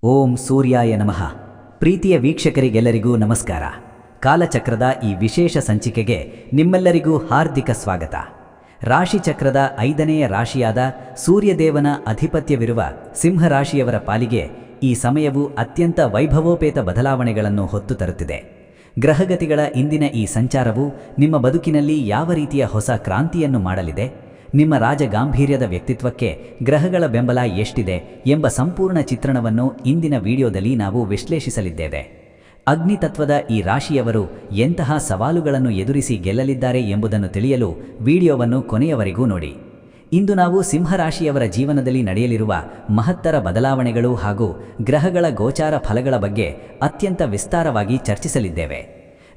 ಓಂ ಸೂರ್ಯಾಯ ನಮಃ. ಪ್ರೀತಿಯ ವೀಕ್ಷಕರಿಗೆಲ್ಲರಿಗೂ ನಮಸ್ಕಾರ. ಕಾಲಚಕ್ರದ ಈ ವಿಶೇಷ ಸಂಚಿಕೆಗೆ ನಿಮ್ಮೆಲ್ಲರಿಗೂ ಹಾರ್ದಿಕ ಸ್ವಾಗತ. ರಾಶಿಚಕ್ರದ 5ನೆಯ ರಾಶಿಯಾದ ಸೂರ್ಯದೇವನ ಅಧಿಪತ್ಯವಿರುವ ಸಿಂಹರಾಶಿಯವರ ಪಾಲಿಗೆ ಈ ಸಮಯವು ಅತ್ಯಂತ ವೈಭವೋಪೇತ ಬದಲಾವಣೆಗಳನ್ನು ಹೊತ್ತು ತರುತ್ತಿದೆ. ಗ್ರಹಗತಿಗಳ ಇಂದಿನ ಈ ಸಂಚಾರವು ನಿಮ್ಮ ಬದುಕಿನಲ್ಲಿ ಯಾವ ರೀತಿಯ ಹೊಸ ಕ್ರಾಂತಿಯನ್ನು ಮಾಡಲಿದೆ, ನಿಮ್ಮ ರಾಜಗಾಂಭೀರ್ಯದ ವ್ಯಕ್ತಿತ್ವಕ್ಕೆ ಗ್ರಹಗಳ ಬೆಂಬಲ ಎಷ್ಟಿದೆ ಎಂಬ ಸಂಪೂರ್ಣ ಚಿತ್ರಣವನ್ನು ಇಂದಿನ ವಿಡಿಯೋದಲ್ಲಿ ನಾವು ವಿಶ್ಲೇಷಿಸಲಿದ್ದೇವೆ. ಅಗ್ನಿತತ್ವದ ಈ ರಾಶಿಯವರು ಎಂತಹ ಸವಾಲುಗಳನ್ನು ಎದುರಿಸಿ ಗೆಲ್ಲಲಿದ್ದಾರೆ ಎಂಬುದನ್ನು ತಿಳಿಯಲು ವಿಡಿಯೋವನ್ನು ಕೊನೆಯವರೆಗೂ ನೋಡಿ. ಇಂದು ನಾವು ಸಿಂಹರಾಶಿಯವರ ಜೀವನದಲ್ಲಿ ನಡೆಯಲಿರುವ ಮಹತ್ತರ ಬದಲಾವಣೆಗಳು ಹಾಗೂ ಗ್ರಹಗಳ ಗೋಚಾರ ಫಲಗಳ ಬಗ್ಗೆ ಅತ್ಯಂತ ವಿಸ್ತಾರವಾಗಿ ಚರ್ಚಿಸಲಿದ್ದೇವೆ.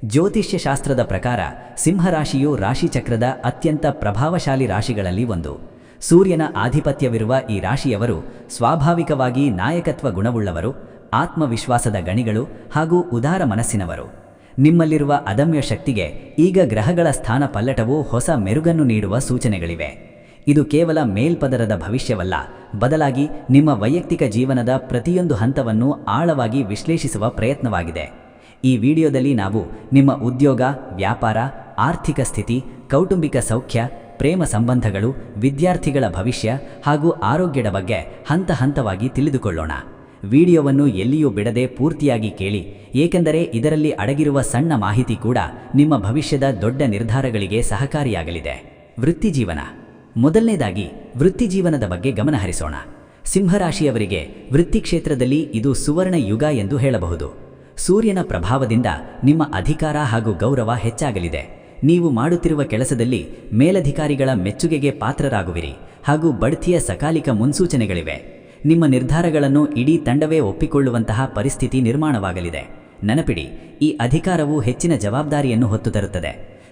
ಜ್ಯೋತಿಷ್ಯ ಶಾಸ್ತ್ರದ ಪ್ರಕಾರ ಸಿಂಹರಾಶಿಯು ರಾಶಿಚಕ್ರದ ಅತ್ಯಂತ ಪ್ರಭಾವಶಾಲಿ ರಾಶಿಗಳಲ್ಲಿ ಒಂದು. ಸೂರ್ಯನ ಆಧಿಪತ್ಯವಿರುವ ಈ ರಾಶಿಯವರು ಸ್ವಾಭಾವಿಕವಾಗಿ ನಾಯಕತ್ವ ಗುಣವುಳ್ಳವರು, ಆತ್ಮವಿಶ್ವಾಸದ ಗಣಿಗಳು ಹಾಗೂ ಉದಾರ ಮನಸ್ಸಿನವರು. ನಿಮ್ಮಲ್ಲಿರುವ ಅದಮ್ಯ ಶಕ್ತಿಗೆ ಈಗ ಗ್ರಹಗಳ ಸ್ಥಾನ ಪಲ್ಲಟವು ಹೊಸ ಮೆರುಗನ್ನು ನೀಡುವ ಸೂಚನೆಗಳಿವೆ. ಇದು ಕೇವಲ ಮೇಲ್ಪದರದ ಭವಿಷ್ಯವಲ್ಲ, ಬದಲಾಗಿ ನಿಮ್ಮ ವೈಯಕ್ತಿಕ ಜೀವನದ ಪ್ರತಿಯೊಂದು ಹಂತವನ್ನು ಆಳವಾಗಿ ವಿಶ್ಲೇಷಿಸುವ ಪ್ರಯತ್ನವಾಗಿದೆ. ಈ ವಿಡಿಯೋದಲ್ಲಿ ನಾವು ನಿಮ್ಮ ಉದ್ಯೋಗ, ವ್ಯಾಪಾರ, ಆರ್ಥಿಕ ಸ್ಥಿತಿ, ಕೌಟುಂಬಿಕ ಸೌಖ್ಯ, ಪ್ರೇಮ ಸಂಬಂಧಗಳು, ವಿದ್ಯಾರ್ಥಿಗಳ ಭವಿಷ್ಯ ಹಾಗೂ ಆರೋಗ್ಯದ ಬಗ್ಗೆ ಹಂತ ಹಂತವಾಗಿ ತಿಳಿದುಕೊಳ್ಳೋಣ. ವಿಡಿಯೋವನ್ನು ಎಲ್ಲಿಯೂ ಬಿಡದೆ ಪೂರ್ತಿಯಾಗಿ ಕೇಳಿ, ಏಕೆಂದರೆ ಇದರಲ್ಲಿ ಅಡಗಿರುವ ಸಣ್ಣ ಮಾಹಿತಿ ಕೂಡ ನಿಮ್ಮ ಭವಿಷ್ಯದ ದೊಡ್ಡ ನಿರ್ಧಾರಗಳಿಗೆ ಸಹಕಾರಿಯಾಗಲಿದೆ. ವೃತ್ತಿಜೀವನ. ಮೊದಲನೇದಾಗಿ ವೃತ್ತಿಜೀವನದ ಬಗ್ಗೆ ಗಮನಹರಿಸೋಣ. ಸಿಂಹರಾಶಿಯವರಿಗೆ ವೃತ್ತಿ ಕ್ಷೇತ್ರದಲ್ಲಿ ಇದು ಸುವರ್ಣ ಯುಗ ಎಂದು ಹೇಳಬಹುದು. ಸೂರ್ಯನ ಪ್ರಭಾವದಿಂದ ನಿಮ್ಮ ಅಧಿಕಾರ ಹಾಗೂ ಗೌರವ ಹೆಚ್ಚಾಗಲಿದೆ. ನೀವು ಮಾಡುತ್ತಿರುವ ಕೆಲಸದಲ್ಲಿ ಮೇಲಧಿಕಾರಿಗಳ ಮೆಚ್ಚುಗೆಗೆ ಪಾತ್ರರಾಗುವಿರಿ ಹಾಗೂ ಬಡ್ತಿಯ ಸಕಾಲಿಕ ಮುನ್ಸೂಚನೆಗಳಿವೆ. ನಿಮ್ಮ ನಿರ್ಧಾರಗಳನ್ನು ಇಡೀ ತಂಡವೇ ಒಪ್ಪಿಕೊಳ್ಳುವಂತಹ ಪರಿಸ್ಥಿತಿ ನಿರ್ಮಾಣವಾಗಲಿದೆ. ನೆನಪಿಡಿ, ಈ ಅಧಿಕಾರವು ಹೆಚ್ಚಿನ ಜವಾಬ್ದಾರಿಯನ್ನು ಹೊತ್ತು ತರುತ್ತದೆ.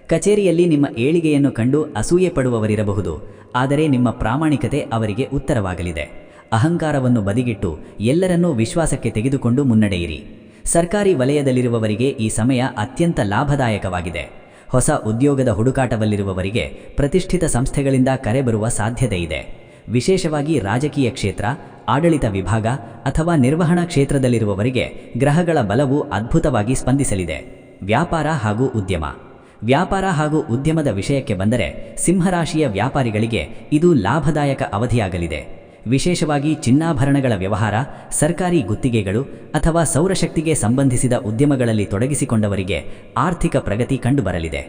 ಕಚೇರಿಯಲ್ಲಿ ನಿಮ್ಮ ಏಳಿಗೆಯನ್ನು ಕಂಡು ಅಸೂಯೆ ಪಡುವವರಿರಬಹುದು, ಆದರೆ ನಿಮ್ಮ ಪ್ರಾಮಾಣಿಕತೆ ಅವರಿಗೆ ಉತ್ತರವಾಗಲಿದೆ. ಅಹಂಕಾರವನ್ನು ಬದಿಗಿಟ್ಟು ಎಲ್ಲರನ್ನೂ ವಿಶ್ವಾಸಕ್ಕೆ ತೆಗೆದುಕೊಂಡು ಮುನ್ನಡೆಯಿರಿ. ಸರ್ಕಾರಿ ವಲಯದಲ್ಲಿರುವವರಿಗೆ ಈ ಸಮಯ ಅತ್ಯಂತ ಲಾಭದಾಯಕವಾಗಿದೆ. ಹೊಸ ಉದ್ಯೋಗದ ಹುಡುಕಾಟದಲ್ಲಿರುವವರಿಗೆ ಪ್ರತಿಷ್ಠಿತ ಸಂಸ್ಥೆಗಳಿಂದ ಕರೆ ಬರುವ ಸಾಧ್ಯತೆ ಇದೆ. ವಿಶೇಷವಾಗಿ ರಾಜಕೀಯ ಕ್ಷೇತ್ರ, ಆಡಳಿತ ವಿಭಾಗ ಅಥವಾ ನಿರ್ವಹಣಾ ಕ್ಷೇತ್ರದಲ್ಲಿರುವವರಿಗೆ ಗ್ರಹಗಳ ಬಲವು ಅದ್ಭುತವಾಗಿ ಸ್ಪಂದಿಸಲಿದೆ. ವ್ಯಾಪಾರ ಹಾಗೂ ಉದ್ಯಮ. ವ್ಯಾಪಾರ ಹಾಗೂ ಉದ್ಯಮದ ವಿಷಯಕ್ಕೆ ಬಂದರೆ ಸಿಂಹರಾಶಿಯ ವ್ಯಾಪಾರಿಗಳಿಗೆ ಇದು ಲಾಭದಾಯಕ ಅವಧಿಯಾಗಲಿದೆ. ವಿಶೇಷವಾಗಿ ಚಿನ್ನಾಭರಣಗಳ ವ್ಯವಹಾರ, ಸರ್ಕಾರಿ ಗುತ್ತಿಗೆಗಳು ಅಥವಾ ಸೌರಶಕ್ತಿಗೆ ಸಂಬಂಧಿಸಿದ ಉದ್ಯಮಗಳಲ್ಲಿ ತೊಡಗಿಸಿಕೊಂಡವರಿಗೆ ಆರ್ಥಿಕ ಪ್ರಗತಿ ಕಂಡುಬರಲಿದೆ.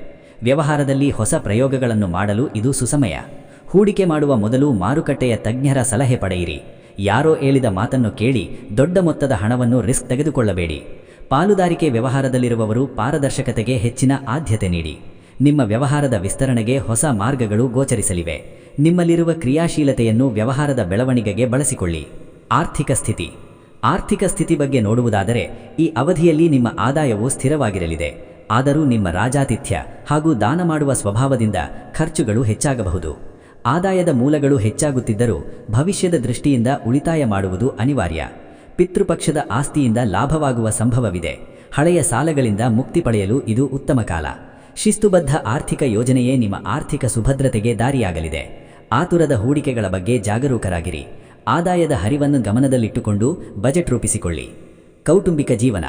ವ್ಯವಹಾರದಲ್ಲಿ ಹೊಸ ಪ್ರಯೋಗಗಳನ್ನು ಮಾಡಲು ಇದು ಸುಸಮಯ. ಹೂಡಿಕೆ ಮಾಡುವ ಮೊದಲು ಮಾರುಕಟ್ಟೆಯ ತಜ್ಞರ ಸಲಹೆ ಪಡೆಯಿರಿ. ಯಾರೋ ಹೇಳಿದ ಮಾತನ್ನು ಕೇಳಿ ದೊಡ್ಡ ಮೊತ್ತದ ಹಣವನ್ನು ರಿಸ್ಕ್ ತೆಗೆದುಕೊಳ್ಳಬೇಡಿ. ಪಾಲುದಾರಿಕೆ ವ್ಯವಹಾರದಲ್ಲಿರುವವರು ಪಾರದರ್ಶಕತೆಗೆ ಹೆಚ್ಚಿನ ಆದ್ಯತೆ ನೀಡಿ. ನಿಮ್ಮ ವ್ಯವಹಾರದ ವಿಸ್ತರಣೆಗೆ ಹೊಸ ಮಾರ್ಗಗಳು ಗೋಚರಿಸಲಿವೆ. ನಿಮ್ಮಲ್ಲಿರುವ ಕ್ರಿಯಾಶೀಲತೆಯನ್ನು ವ್ಯವಹಾರದ ಬೆಳವಣಿಗೆಗೆ ಬಳಸಿಕೊಳ್ಳಿ. ಆರ್ಥಿಕ ಸ್ಥಿತಿ. ಆರ್ಥಿಕ ಸ್ಥಿತಿ ಬಗ್ಗೆ ನೋಡುವುದಾದರೆ ಈ ಅವಧಿಯಲ್ಲಿ ನಿಮ್ಮ ಆದಾಯವು ಸ್ಥಿರವಾಗಿರಲಿದೆ. ಆದರೂ ನಿಮ್ಮ ರಾಜಾತಿಥ್ಯ ಹಾಗೂ ದಾನ ಮಾಡುವ ಸ್ವಭಾವದಿಂದ ಖರ್ಚುಗಳು ಹೆಚ್ಚಾಗಬಹುದು. ಆದಾಯದ ಮೂಲಗಳು ಹೆಚ್ಚಾಗುತ್ತಿದ್ದರೂ ಭವಿಷ್ಯದ ದೃಷ್ಟಿಯಿಂದ ಉಳಿತಾಯ ಮಾಡುವುದು ಅನಿವಾರ್ಯ. ಪಿತೃಪಕ್ಷದ ಆಸ್ತಿಯಿಂದ ಲಾಭವಾಗುವ ಸಂಭವವಿದೆ. ಹಳೆಯ ಸಾಲಗಳಿಂದ ಮುಕ್ತಿ ಪಡೆಯಲು ಇದು ಉತ್ತಮ ಕಾಲ. ಶಿಸ್ತುಬದ್ಧ ಆರ್ಥಿಕ ಯೋಜನೆಯೇ ನಿಮ್ಮ ಆರ್ಥಿಕ ಸುಭದ್ರತೆಗೆ ದಾರಿಯಾಗಲಿದೆ. ಆತುರದ ಹೂಡಿಕೆಗಳ ಬಗ್ಗೆ ಜಾಗರೂಕರಾಗಿರಿ. ಆದಾಯದ ಹರಿವನ್ನು ಗಮನದಲ್ಲಿಟ್ಟುಕೊಂಡು ಬಜೆಟ್ ರೂಪಿಸಿಕೊಳ್ಳಿ. ಕೌಟುಂಬಿಕ ಜೀವನ.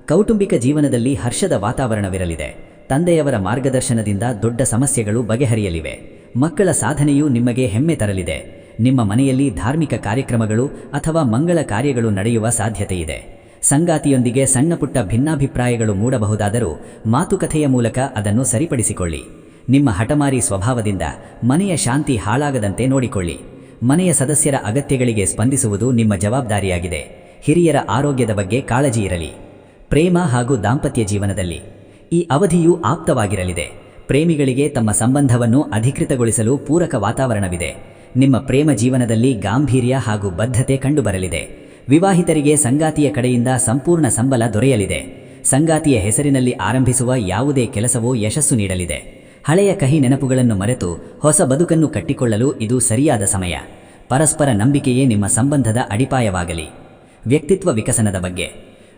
ಕೌಟುಂಬಿಕ ಜೀವನದಲ್ಲಿ ಹರ್ಷದ ವಾತಾವರಣವಿರಲಿದೆ. ತಂದೆಯವರ ಮಾರ್ಗದರ್ಶನದಿಂದ ದೊಡ್ಡ ಸಮಸ್ಯೆಗಳು ಬಗೆಹರಿಯಲಿವೆ. ಮಕ್ಕಳ ಸಾಧನೆಯು ನಿಮಗೆ ಹೆಮ್ಮೆ ತರಲಿದೆ. ನಿಮ್ಮ ಮನೆಯಲ್ಲಿ ಧಾರ್ಮಿಕ ಕಾರ್ಯಕ್ರಮಗಳು ಅಥವಾ ಮಂಗಳ ಕಾರ್ಯಗಳು ನಡೆಯುವ ಸಾಧ್ಯತೆಯಿದೆ. ಸಂಗಾತಿಯೊಂದಿಗೆ ಸಣ್ಣಪುಟ್ಟ ಭಿನ್ನಾಭಿಪ್ರಾಯಗಳು ಮೂಡಬಹುದಾದರೂ ಮಾತುಕತೆಯ ಮೂಲಕ ಅದನ್ನು ಸರಿಪಡಿಸಿಕೊಳ್ಳಿ. ನಿಮ್ಮ ಹಠಮಾರಿ ಸ್ವಭಾವದಿಂದ ಮನೆಯ ಶಾಂತಿ ಹಾಳಾಗದಂತೆ ನೋಡಿಕೊಳ್ಳಿ. ಮನೆಯ ಸದಸ್ಯರ ಅಗತ್ಯಗಳಿಗೆ ಸ್ಪಂದಿಸುವುದು ನಿಮ್ಮ ಜವಾಬ್ದಾರಿಯಾಗಿದೆ. ಹಿರಿಯರ ಆರೋಗ್ಯದ ಬಗ್ಗೆ ಕಾಳಜಿ ಇರಲಿ. ಪ್ರೇಮ ಹಾಗೂ ದಾಂಪತ್ಯ ಜೀವನದಲ್ಲಿ ಈ ಅವಧಿಯು ಆಪ್ತವಾಗಿರಲಿದೆ. ಪ್ರೇಮಿಗಳಿಗೆ ತಮ್ಮ ಸಂಬಂಧವನ್ನು ಅಧಿಕೃತಗೊಳಿಸಲು ಪೂರಕ ವಾತಾವರಣವಿದೆ. ನಿಮ್ಮ ಪ್ರೇಮ ಜೀವನದಲ್ಲಿ ಗಾಂಭೀರ್ಯ ಹಾಗೂ ಬದ್ಧತೆ ಕಂಡುಬರಲಿದೆ. ವಿವಾಹಿತರಿಗೆ ಸಂಗಾತಿಯ ಕಡೆಯಿಂದ ಸಂಪೂರ್ಣ ಸಂಬಳ ದೊರೆಯಲಿದೆ. ಸಂಗಾತಿಯ ಹೆಸರಿನಲ್ಲಿ ಆರಂಭಿಸುವ ಯಾವುದೇ ಕೆಲಸವೂ ಯಶಸ್ಸು ನೀಡಲಿದೆ. ಹಳೆಯ ಕಹಿ ನೆನಪುಗಳನ್ನು ಮರೆತು ಹೊಸ ಬದುಕನ್ನು ಕಟ್ಟಿಕೊಳ್ಳಲು ಇದು ಸರಿಯಾದ ಸಮಯ. ಪರಸ್ಪರ ನಂಬಿಕೆಯೇ ನಿಮ್ಮ ಸಂಬಂಧದ ಅಡಿಪಾಯವಾಗಲಿ. ವ್ಯಕ್ತಿತ್ವ ವಿಕಸನದ ಬಗ್ಗೆ.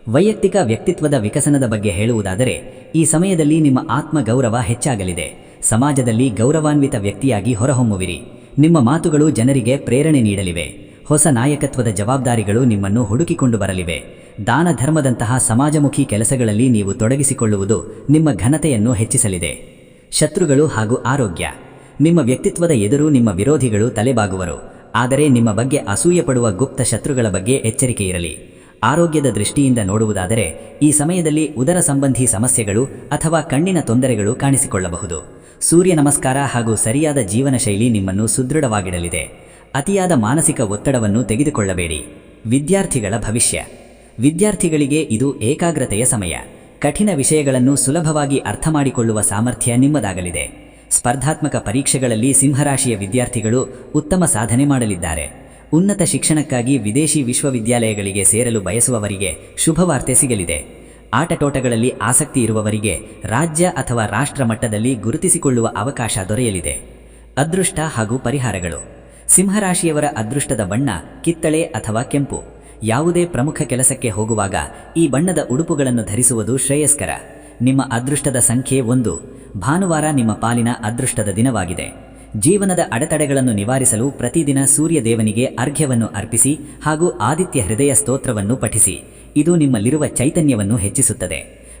ವೈಯಕ್ತಿಕ ವ್ಯಕ್ತಿತ್ವದ ವಿಕಸನದ ಬಗ್ಗೆ ಹೇಳುವುದಾದರೆ ಈ ಸಮಯದಲ್ಲಿ ನಿಮ್ಮ ಆತ್ಮಗೌರವ ಹೆಚ್ಚಾಗಲಿದೆ. ಸಮಾಜದಲ್ಲಿ ಗೌರವಾನ್ವಿತ ವ್ಯಕ್ತಿಯಾಗಿ ಹೊರಹೊಮ್ಮುವಿರಿ. ನಿಮ್ಮ ಮಾತುಗಳು ಜನರಿಗೆ ಪ್ರೇರಣೆ ನೀಡಲಿವೆ. ಹೊಸ ನಾಯಕತ್ವದ ಜವಾಬ್ದಾರಿಗಳು ನಿಮ್ಮನ್ನು ಹುಡುಕಿಕೊಂಡು ಬರಲಿವೆ. ದಾನ ಧರ್ಮದಂತಹ ಸಮಾಜಮುಖಿ ಕೆಲಸಗಳಲ್ಲಿ ನೀವು ತೊಡಗಿಸಿಕೊಳ್ಳುವುದು ನಿಮ್ಮ ಘನತೆಯನ್ನು ಹೆಚ್ಚಿಸಲಿದೆ. ಶತ್ರುಗಳು ಹಾಗೂ ಆರೋಗ್ಯ. ನಿಮ್ಮ ವ್ಯಕ್ತಿತ್ವದ ಎದುರು ನಿಮ್ಮ ವಿರೋಧಿಗಳು ತಲೆಬಾಗುವರು. ಆದರೆ ನಿಮ್ಮ ಬಗ್ಗೆ ಅಸೂಯೆ ಪಡುವ ಗುಪ್ತ ಶತ್ರುಗಳ ಬಗ್ಗೆ ಎಚ್ಚರಿಕೆ ಇರಲಿ. ಆರೋಗ್ಯದ ದೃಷ್ಟಿಯಿಂದ ನೋಡುವುದಾದರೆ ಈ ಸಮಯದಲ್ಲಿ ಉದರ ಸಂಬಂಧಿ ಸಮಸ್ಯೆಗಳು ಅಥವಾ ಕಣ್ಣಿನ ತೊಂದರೆಗಳು ಕಾಣಿಸಿಕೊಳ್ಳಬಹುದು. ಸೂರ್ಯ ನಮಸ್ಕಾರ ಹಾಗೂ ಸರಿಯಾದ ಜೀವನ ಶೈಲಿ ನಿಮ್ಮನ್ನು ಸುದೃಢವಾಗಿಡಲಿದೆ. ಅತಿಯಾದ ಮಾನಸಿಕ ಒತ್ತಡವನ್ನು ತೆಗೆದುಕೊಳ್ಳಬೇಡಿ. ವಿದ್ಯಾರ್ಥಿಗಳ ಭವಿಷ್ಯ. ವಿದ್ಯಾರ್ಥಿಗಳಿಗೆ ಇದು ಏಕಾಗ್ರತೆಯ ಸಮಯ. ಕಠಿಣ ವಿಷಯಗಳನ್ನು ಸುಲಭವಾಗಿ ಅರ್ಥ ಮಾಡಿಕೊಳ್ಳುವ ಸಾಮರ್ಥ್ಯ ನಿಮ್ಮದಾಗಲಿದೆ. ಸ್ಪರ್ಧಾತ್ಮಕ ಪರೀಕ್ಷೆಗಳಲ್ಲಿ ಸಿಂಹರಾಶಿಯ ವಿದ್ಯಾರ್ಥಿಗಳು ಉತ್ತಮ ಸಾಧನೆ ಮಾಡಲಿದ್ದಾರೆ. ಉನ್ನತ ಶಿಕ್ಷಣಕ್ಕಾಗಿ ವಿದೇಶಿ ವಿಶ್ವವಿದ್ಯಾಲಯಗಳಿಗೆ ಸೇರಲು ಬಯಸುವವರಿಗೆ ಶುಭವಾರ್ತೆ ಸಿಗಲಿದೆ. ಆಟಟೋಟಗಳಲ್ಲಿ ಆಸಕ್ತಿ ಇರುವವರಿಗೆ ರಾಜ್ಯ ಅಥವಾ ರಾಷ್ಟ್ರ ಮಟ್ಟದಲ್ಲಿ ಗುರುತಿಸಿಕೊಳ್ಳುವ ಅವಕಾಶ ದೊರೆಯಲಿದೆ. ಅದೃಷ್ಟ ಹಾಗೂ ಪರಿಹಾರಗಳು. ಸಿಂಹರಾಶಿಯವರ ಅದೃಷ್ಟದ ಬಣ್ಣ ಕಿತ್ತಳೆ ಅಥವಾ ಕೆಂಪು. ಯಾವುದೇ ಪ್ರಮುಖ ಕೆಲಸಕ್ಕೆ ಹೋಗುವಾಗ ಈ ಬಣ್ಣದ ಉಡುಪುಗಳನ್ನು ಧರಿಸುವುದು ಶ್ರೇಯಸ್ಕರ. ನಿಮ್ಮ ಅದೃಷ್ಟದ ಸಂಖ್ಯೆ 1. ಭಾನುವಾರ ನಿಮ್ಮ ಪಾಲಿನ ಅದೃಷ್ಟದ ದಿನವಾಗಿದೆ. ಜೀವನದ ಅಡೆತಡೆಗಳನ್ನು ನಿವಾರಿಸಲು ಪ್ರತಿದಿನ ಸೂರ್ಯ ದೇವನಿಗೆ ಅರ್ಘ್ಯವನ್ನು ಅರ್ಪಿಸಿ ಹಾಗೂ ಆದಿತ್ಯ ಹೃದಯ ಸ್ತೋತ್ರವನ್ನು ಪಠಿಸಿ. ಇದು ನಿಮ್ಮಲ್ಲಿರುವ ಚೈತನ್ಯವನ್ನು ಹೆಚ್ಚಿಸುತ್ತದೆ.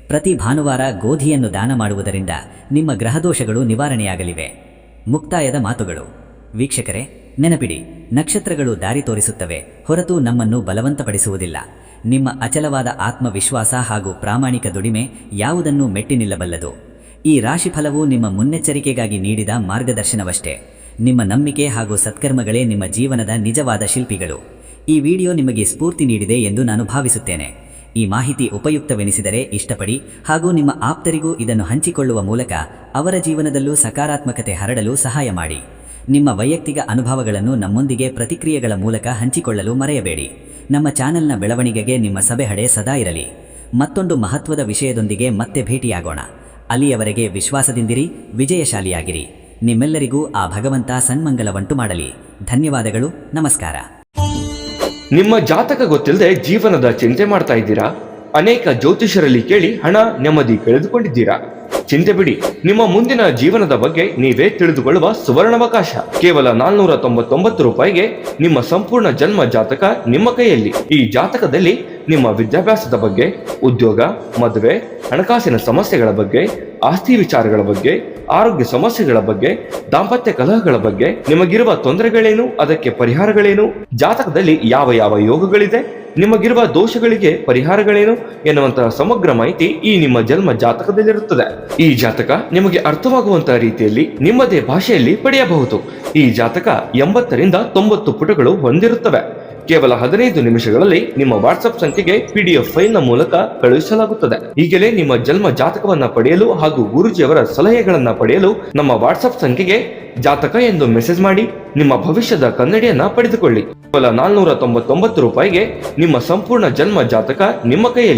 ಪ್ರತಿ ಭಾನುವಾರ ಗೋಧಿಯನ್ನು ದಾನ ಮಾಡುವುದರಿಂದ ನಿಮ್ಮ ಗ್ರಹದೋಷಗಳು ನಿವಾರಣೆಯಾಗಲಿವೆ. ಮುಕ್ತಾಯದ ಮಾತುಗಳು. ವೀಕ್ಷಕರೇ, ನೆನಪಿಡಿ, ನಕ್ಷತ್ರಗಳು ದಾರಿ ತೋರಿಸುತ್ತವೆ ಹೊರತು ನಮ್ಮನ್ನು ಬಲವಂತಪಡಿಸುವುದಿಲ್ಲ. ನಿಮ್ಮ ಅಚಲವಾದ ಆತ್ಮವಿಶ್ವಾಸ ಹಾಗೂ ಪ್ರಾಮಾಣಿಕ ದುಡಿಮೆ ಯಾವುದನ್ನು ಮೆಟ್ಟಿ ನಿಲ್ಲಬಲ್ಲದು. ಈ ರಾಶಿಫಲವು ನಿಮ್ಮ ಮುನ್ನೆಚ್ಚರಿಕೆಗಾಗಿ ನೀಡಿದ ಮಾರ್ಗದರ್ಶನವಷ್ಟೇ. ನಿಮ್ಮ ನಂಬಿಕೆ ಹಾಗೂ ಸತ್ಕರ್ಮಗಳೇ ನಿಮ್ಮ ಜೀವನದ ನಿಜವಾದ ಶಿಲ್ಪಿಗಳು. ಈ ವಿಡಿಯೋ ನಿಮಗೆ ಸ್ಫೂರ್ತಿ ನೀಡಿದೆ ಎಂದು ನಾನು ಭಾವಿಸುತ್ತೇನೆ. ಈ ಮಾಹಿತಿ ಉಪಯುಕ್ತವೆನಿಸಿದರೆ ಇಷ್ಟಪಡಿ ಹಾಗೂ ನಿಮ್ಮ ಆಪ್ತರಿಗೂ ಇದನ್ನು ಹಂಚಿಕೊಳ್ಳುವ ಮೂಲಕ ಅವರ ಜೀವನದಲ್ಲೂ ಸಕಾರಾತ್ಮಕತೆ ಹರಡಲು ಸಹಾಯ ಮಾಡಿ. ನಿಮ್ಮ ವೈಯಕ್ತಿಕ ಅನುಭವಗಳನ್ನು ನಮ್ಮೊಂದಿಗೆ ಪ್ರತಿಕ್ರಿಯೆಗಳ ಮೂಲಕ ಹಂಚಿಕೊಳ್ಳಲು ಮರೆಯಬೇಡಿ. ನಮ್ಮ ಚಾನೆಲ್ನ ಬೆಳವಣಿಗೆಗೆ ನಿಮ್ಮ ಸಭೆಹಡೆ ಸದಾ ಇರಲಿ. ಮತ್ತೊಂದು ಮಹತ್ವದ ವಿಷಯದೊಂದಿಗೆ ಮತ್ತೆ ಭೇಟಿಯಾಗೋಣ. ಅಲ್ಲಿಯವರೆಗೆ ವಿಶ್ವಾಸದಿಂದಿರಿ, ವಿಜಯಶಾಲಿಯಾಗಿರಿ. ನಿಮ್ಮೆಲ್ಲರಿಗೂ ಆ ಭಗವಂತ ಸನ್ಮಂಗಲವಂಟು ಮಾಡಲಿ. ಧನ್ಯವಾದಗಳು. ನಮಸ್ಕಾರ. ನಿಮ್ಮ ಜಾತಕ ಗೊತ್ತಿಲ್ಲದೆ ಜೀವನದ ಚಿಂತೆ ಮಾಡ್ತಾ ಇದ್ದೀರಾ? ಅನೇಕ ಜ್ಯೋತಿಷರಲ್ಲಿ ಕೇಳಿ ಹಣ ನೆಮ್ಮದಿ ಕಳೆದುಕೊಂಡಿದ್ದೀರಾ? ಚಿಂತೆ ಬಿಡಿ, ನಿಮ್ಮ ಮುಂದಿನ ಜೀವನದ ಬಗ್ಗೆ ನೀವೇ ತಿಳಿದುಕೊಳ್ಳುವ ಸುವರ್ಣಾವಕಾಶ. ಕೇವಲ 499 ರೂಪಾಯಿಗೆ ನಿಮ್ಮ ಸಂಪೂರ್ಣ ಜನ್ಮ ಜಾತಕ ನಿಮ್ಮ ಕೈಯಲ್ಲಿ. ಈ ಜಾತಕದಲ್ಲಿ ನಿಮ್ಮ ವಿದ್ಯಾಭ್ಯಾಸದ ಬಗ್ಗೆ, ಉದ್ಯೋಗ, ಮದುವೆ, ಹಣಕಾಸಿನ ಸಮಸ್ಯೆಗಳ ಬಗ್ಗೆ, ಆಸ್ತಿ ವಿಚಾರಗಳ ಬಗ್ಗೆ, ಆರೋಗ್ಯ ಸಮಸ್ಯೆಗಳ ಬಗ್ಗೆ, ದಾಂಪತ್ಯ ಕಲಹಗಳ ಬಗ್ಗೆ, ನಿಮಗಿರುವ ತೊಂದರೆಗಳೇನು, ಅದಕ್ಕೆ ಪರಿಹಾರಗಳೇನು, ಜಾತಕದಲ್ಲಿ ಯಾವ ಯಾವ ಯೋಗಗಳಿದೆ, ನಿಮಗಿರುವ ದೋಷಗಳಿಗೆ ಪರಿಹಾರಗಳೇನು ಎನ್ನುವಂತಹ ಸಮಗ್ರ ಮಾಹಿತಿ ಈ ನಿಮ್ಮ ಜನ್ಮ ಜಾತಕದಲ್ಲಿರುತ್ತದೆ. ಈ ಜಾತಕ ನಿಮಗೆ ಅರ್ಥವಾಗುವಂತಹ ರೀತಿಯಲ್ಲಿ ನಿಮ್ಮದೇ ಭಾಷೆಯಲ್ಲಿ ಪಡೆಯಬಹುದು. ಈ ಜಾತಕ 80 ರಿಂದ 90 ಪುಟಗಳು ಹೊಂದಿರುತ್ತವೆ. ಕೇವಲ 15 ನಿಮಿಷಗಳಲ್ಲಿ ನಿಮ್ಮ ವಾಟ್ಸ್ಆಪ್ ಸಂಖ್ಯೆಗೆ PDF ಫೈಲ್ನ ಮೂಲಕ ಕಳುಹಿಸಲಾಗುತ್ತದೆ. ಈಗಲೇ ನಿಮ್ಮ ಜನ್ಮ ಜಾತಕವನ್ನ ಪಡೆಯಲು ಹಾಗೂ ಗುರುಜಿಯವರ ಸಲಹೆಗಳನ್ನ ಪಡೆಯಲು ನಮ್ಮ ವಾಟ್ಸ್ಆಪ್ ಸಂಖ್ಯೆಗೆ ಜಾತಕ ಎಂದು ಮೆಸೇಜ್ ಮಾಡಿ ನಿಮ್ಮ ಭವಿಷ್ಯದ ಕನ್ನಡಿಯನ್ನ ಪಡೆದುಕೊಳ್ಳಿ. ಕೇವಲ 499 ರೂಪಾಯಿಗೆ ನಿಮ್ಮ ಸಂಪೂರ್ಣ ಜನ್ಮ ಜಾತಕ ನಿಮ್ಮ ಕೈಯಲ್ಲಿ.